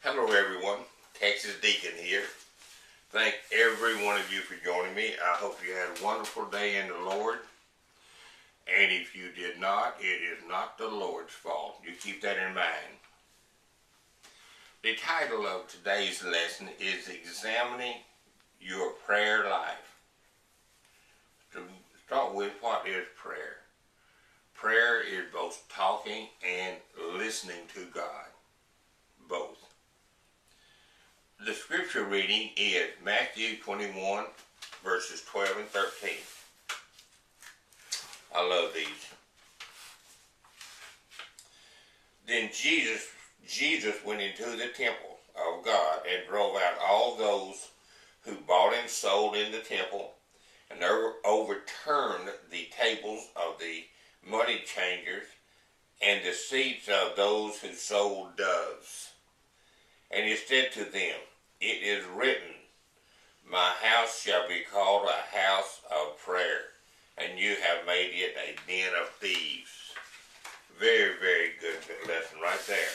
Hello everyone, Texas Deacon here. Thank every one of you for joining me. I hope you had a wonderful day in the Lord. And if you did not, it is not the Lord's fault. You keep that in mind. The title of today's lesson is Examining Your Prayer Life. To start with, what is prayer? Prayer is both talking and listening to God. Both. The scripture reading is Matthew 21, verses 12 and 13. I love these. Then Jesus went into the temple of God and drove out all those who bought and sold in the temple, and overturned the tables of the money changers and the seats of those who sold doves. And he said to them, "It is written, my house shall be called a house of prayer, and you have made it a den of thieves." Very, very good lesson right there.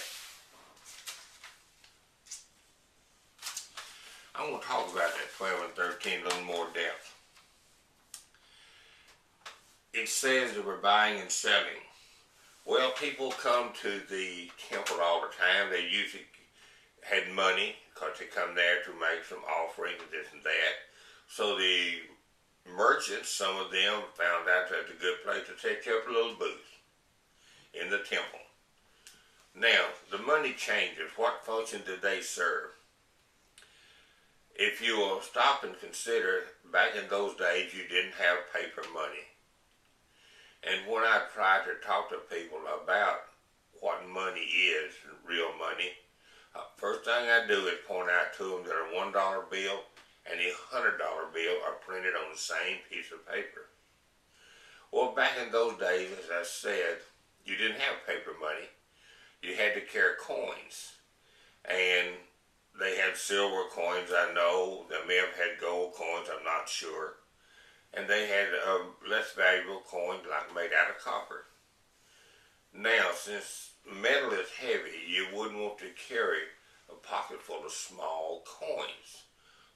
I want to talk about that 12 and 13 a little more depth. It says that we're buying and selling. Well, people come to the temple all the time. They usually had money because they come there to make some offerings and this and that. So the merchants, some of them, found out that's a good place to set you up a little booth in the temple. Now, the money changers, what function did they serve? If you will stop and consider, back in those days you didn't have paper money. And when I try to talk to people about what money is, real money, first thing I do is point out to them that a $1 bill and a $100 bill are printed on the same piece of paper. Well, back in those days, as I said, you didn't have paper money. You had to carry coins. And they had silver coins, I know. They may have had gold coins, I'm not sure. And they had less valuable coins like made out of copper. Now, since metal is heavy, you wouldn't want to carry a pocket full of small coins.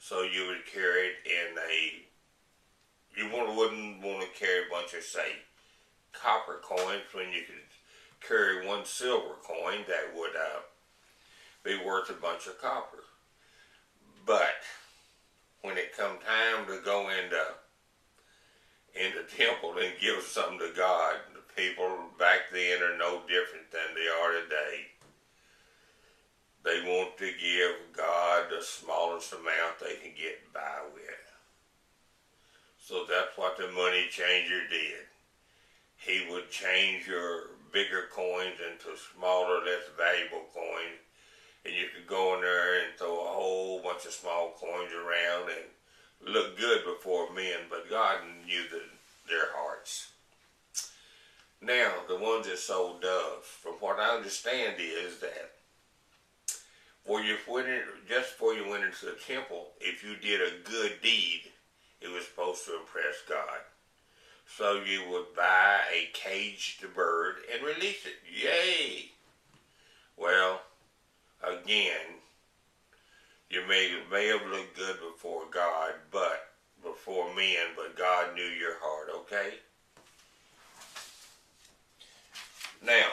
So you would carry it in you wouldn't want to carry a bunch of, say, copper coins when you could carry one silver coin that would be worth a bunch of copper. But when it come time to go into temple and give something to God, the people back then are no different than they are today. They want to give God the smallest amount they can get by with. So that's what the money changer did. He would change your bigger coins into smaller, less valuable coins, and you could go in there and throw a whole bunch of small coins around and look good before men, but God knew their hearts. Now, the ones that sold doves, from what I understand is that just before you went into the temple, if you did a good deed, it was supposed to impress God. So you would buy a caged bird and release it. Yay! Well, again, you may have looked good before God, but before men, but God knew your heart, okay? Now,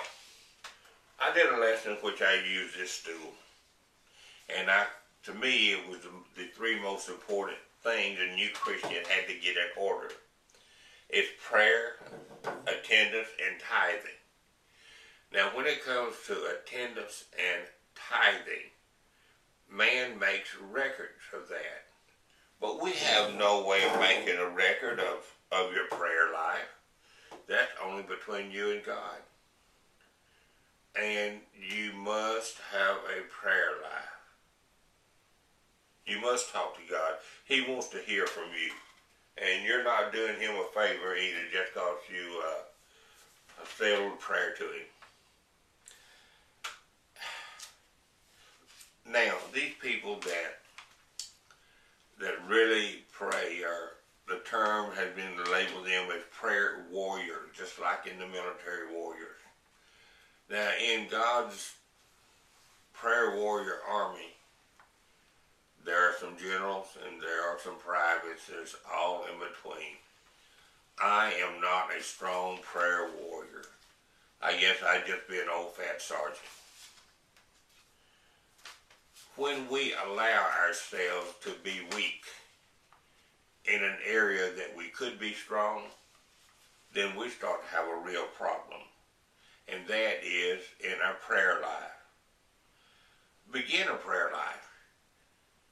I did a lesson in which I used this stool. And to me, it was the three most important things a new Christian had to get in order. It's prayer, attendance, and tithing. Now, when it comes to attendance and tithing, man makes records of that. But we have no way of making a record of your prayer life. That's only between you and God. And you must have a prayer life. You must talk to God. He wants to hear from you. And you're not doing him a favor either just because you say a little prayer to him. Now, these people that really pray, the term has been labeled them as prayer warriors, just like in the military warriors. Now, in God's prayer warrior army. There are some generals and there are some privates. There's all in between. I am not a strong prayer warrior. I guess I'd just be an old fat sergeant. When we allow ourselves to be weak in an area that we could be strong, then we start to have a real problem. And that is in our prayer life. Begin a prayer life.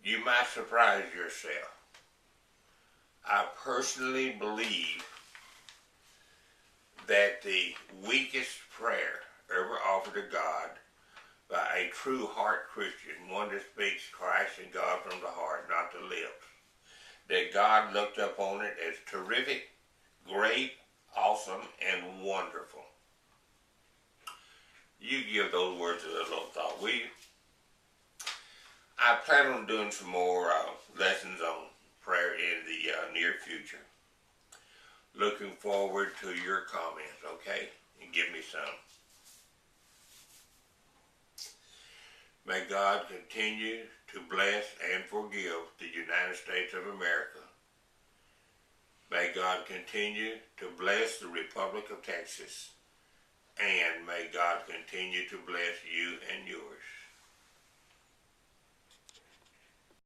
You might surprise yourself. I personally believe that the weakest prayer ever offered to God by a true heart Christian, one that speaks Christ and God from the heart, not the lips, that God looked upon it as terrific, great, awesome, and wonderful. You give those words a little thought, will you? I plan on doing some more lessons on prayer in the near future. Looking forward to your comments, okay? And give me some. May God continue to bless and forgive the United States of America. May God continue to bless the Republic of Texas. And may God continue to bless you and yours.